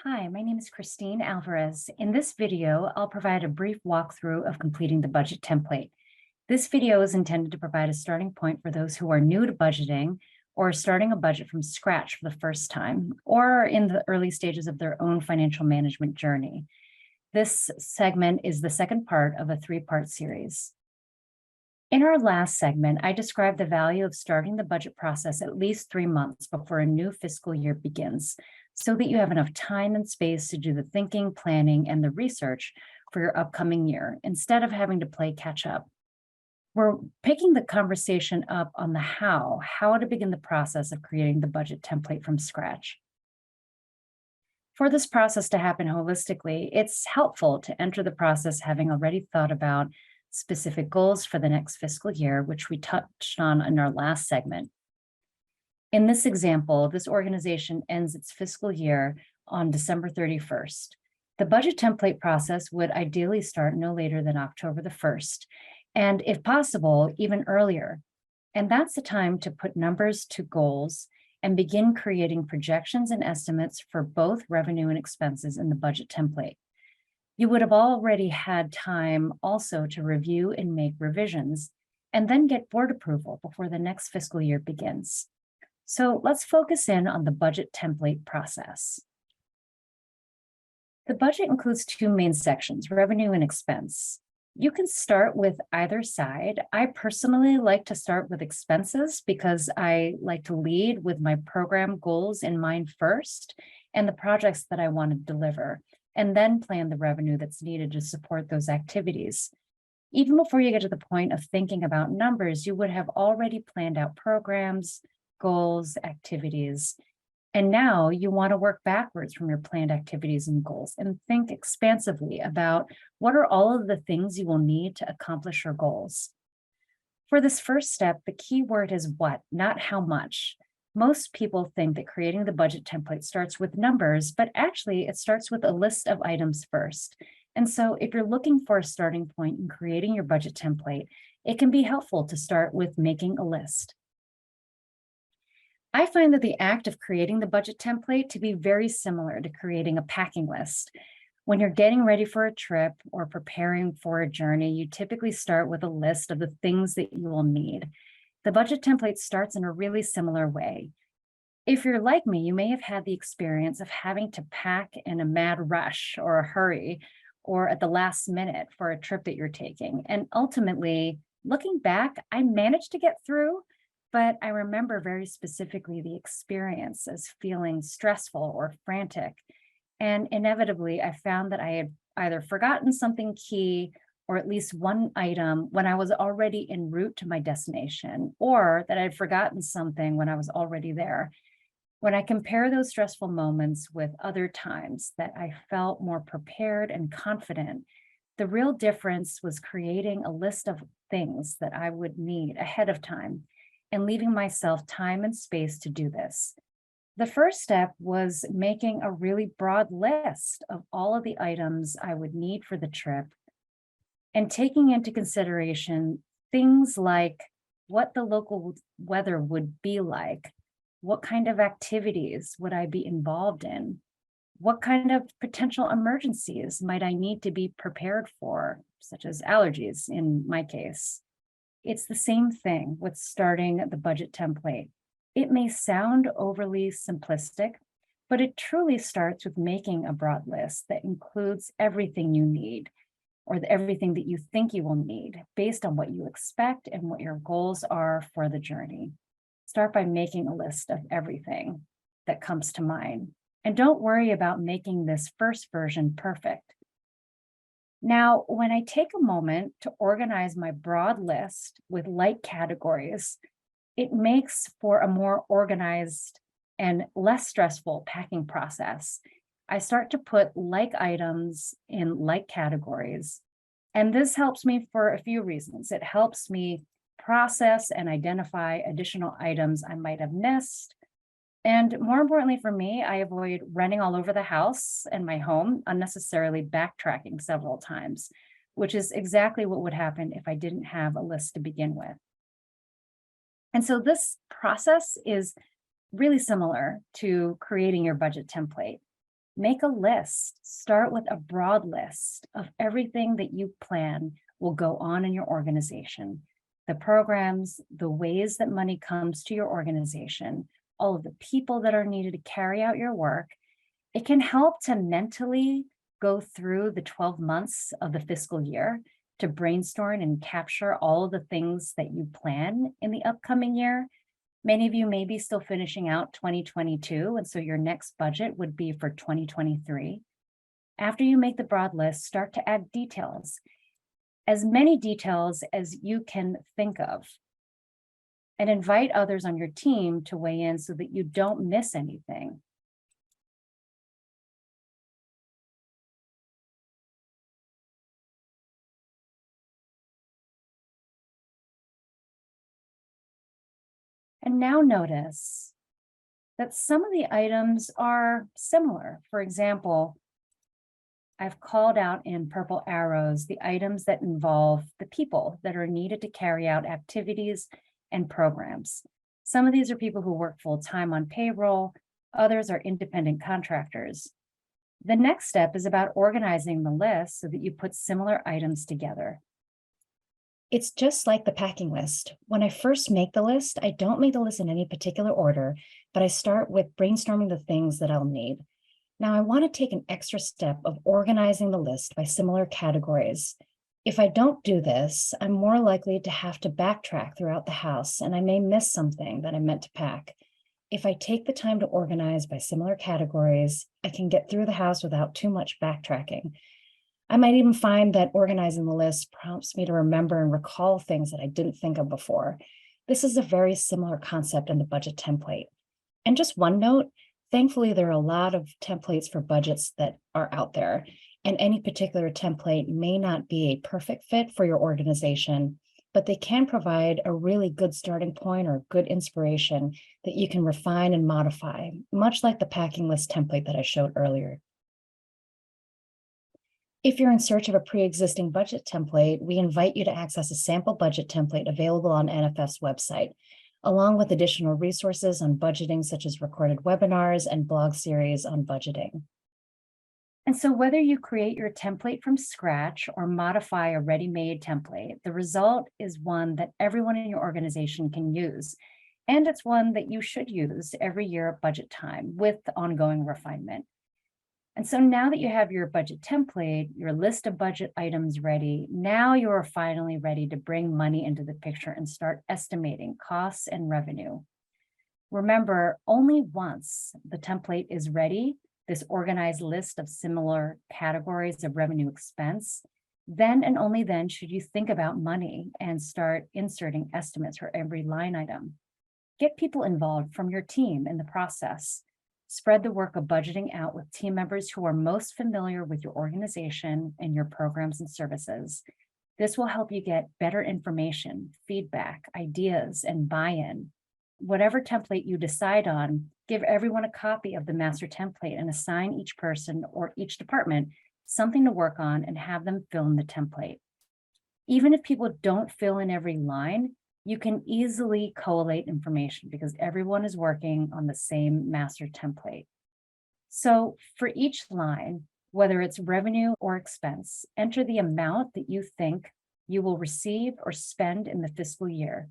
Hi, my name is Kristine Alvarez. In this video, I'll provide a brief walkthrough of completing the budget template. This video is intended to provide a starting point for those who are new to budgeting or starting a budget from scratch for the first time, or in the early stages of their own financial management journey. This segment is the second part of a three-part series. In our last segment, I described the value of starting the budget process at least 3 months before a new fiscal year begins, so that you have enough time and space to do the thinking, planning, and the research for your upcoming year, instead of having to play catch up. We're picking the conversation up on the how to begin the process of creating the budget template from scratch. For this process to happen holistically, it's helpful to enter the process having already thought about specific goals for the next fiscal year, which we touched on in our last segment. In this example, this organization ends its fiscal year on December 31st. The budget template process would ideally start no later than October the 1st, and if possible, even earlier. And that's the time to put numbers to goals and begin creating projections and estimates for both revenue and expenses in the budget template. You would have already had time also to review and make revisions, and then get board approval before the next fiscal year begins. So let's focus in on the budget template process. The budget includes two main sections, revenue and expense. You can start with either side. I personally like to start with expenses because I like to lead with my program goals in mind first and the projects that I want to deliver, and then plan the revenue that's needed to support those activities. Even before you get to the point of thinking about numbers, you would have already planned out programs, goals, activities. And now you want to work backwards from your planned activities and goals and think expansively about what are all of the things you will need to accomplish your goals. For this first step, the key word is what, not how much. Most people think that creating the budget template starts with numbers, but actually it starts with a list of items first. And so if you're looking for a starting point in creating your budget template, it can be helpful to start with making a list. I find that the act of creating the budget template to be very similar to creating a packing list. When you're getting ready for a trip or preparing for a journey, you typically start with a list of the things that you will need. The budget template starts in a really similar way. If you're like me, you may have had the experience of having to pack in a mad rush or a hurry or at the last minute for a trip that you're taking. And ultimately, looking back, I managed to get through, but I remember very specifically the experience as feeling stressful or frantic. And inevitably, I found that I had either forgotten something key or at least one item when I was already en route to my destination, or that I'd forgotten something when I was already there. When I compare those stressful moments with other times that I felt more prepared and confident, the real difference was creating a list of things that I would need ahead of time and leaving myself time and space to do this. The first step was making a really broad list of all of the items I would need for the trip and taking into consideration things like what the local weather would be like, what kind of activities would I be involved in, what kind of potential emergencies might I need to be prepared for, such as allergies in my case. It's the same thing with starting the budget template. It may sound overly simplistic, but it truly starts with making a broad list that includes everything you need, or everything that you think you will need based on what you expect and what your goals are for the journey. Start by making a list of everything that comes to mind. And don't worry about making this first version perfect. Now, when I take a moment to organize my broad list with light categories, it makes for a more organized and less stressful packing process. I start to put like items in like categories, and this helps me for a few reasons. It helps me process and identify additional items I might have missed. And more importantly for me, I avoid running all over the house and my home, unnecessarily backtracking several times, which is exactly what would happen if I didn't have a list to begin with. And so this process is really similar to creating your budget template. Make a list. Start with a broad list of everything that you plan will go on in your organization. The programs, the ways that money comes to your organization, all of the people that are needed to carry out your work. It can help to mentally go through the 12 months of the fiscal year to brainstorm and capture all of the things that you plan in the upcoming year. Many of you may be still finishing out 2022, and so your next budget would be for 2023. After you make the broad list, start to add details, as many details as you can think of, and invite others on your team to weigh in so that you don't miss anything. And now notice that some of the items are similar. For example, I've called out in purple arrows the items that involve the people that are needed to carry out activities and programs. Some of these are people who work full-time on payroll, others are independent contractors. The next step is about organizing the list so that you put similar items together. It's just like the packing list. When I first make the list, I don't make the list in any particular order, but I start with brainstorming the things that I'll need. Now I want to take an extra step of organizing the list by similar categories. If I don't do this, I'm more likely to have to backtrack throughout the house, and I may miss something that I meant to pack. If I take the time to organize by similar categories, I can get through the house without too much backtracking. I might even find that organizing the list prompts me to remember and recall things that I didn't think of before. This is a very similar concept in the budget template. And just one note, thankfully, there are a lot of templates for budgets that are out there, and any particular template may not be a perfect fit for your organization, but they can provide a really good starting point or good inspiration that you can refine and modify, much like the packing list template that I showed earlier. If you're in search of a pre-existing budget template, we invite you to access a sample budget template available on NFF's website, along with additional resources on budgeting, such as recorded webinars and blog series on budgeting. And so whether you create your template from scratch or modify a ready-made template, the result is one that everyone in your organization can use. And it's one that you should use every year at budget time with ongoing refinement. And so now that you have your budget template, your list of budget items ready, now you are finally ready to bring money into the picture and start estimating costs and revenue. Remember, only once the template is ready, this organized list of similar categories of revenue expense, then and only then should you think about money and start inserting estimates for every line item. Get people involved from your team in the process. Spread the work of budgeting out with team members who are most familiar with your organization and your programs and services. This will help you get better information, feedback, ideas, and buy-in. Whatever template you decide on, give everyone a copy of the master template and assign each person or each department something to work on and have them fill in the template. Even if people don't fill in every line, you can easily collate information because everyone is working on the same master template. So for each line, whether it's revenue or expense, enter the amount that you think you will receive or spend in the fiscal year.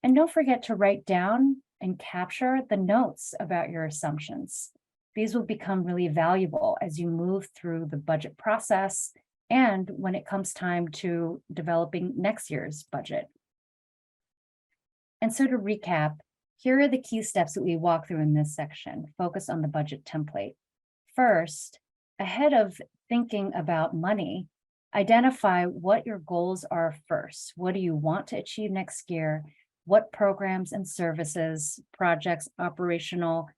And don't forget to write down and capture the notes about your assumptions. These will become really valuable as you move through the budget process and when it comes time to developing next year's budget. And so to recap, here are the key steps that we walk through in this section. Focus on the budget template. First, ahead of thinking about money, identify what your goals are first. What do you want to achieve next year? What programs and services, projects, operational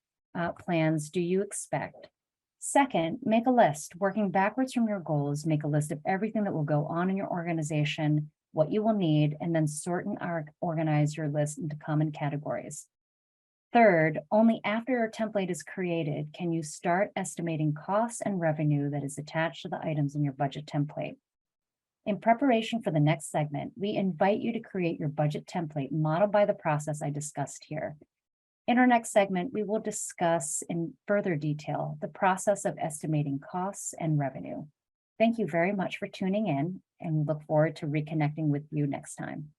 plans do you expect? Second, make a list. Working backwards from your goals, make a list of everything that will go on in your organization, what you will need, and then sort and organize your list into common categories. Third, only after your template is created can you start estimating costs and revenue that is attached to the items in your budget template. In preparation for the next segment, we invite you to create your budget template modeled by the process I discussed here. In our next segment, we will discuss in further detail the process of estimating costs and revenue. Thank you very much for tuning in, and we look forward to reconnecting with you next time.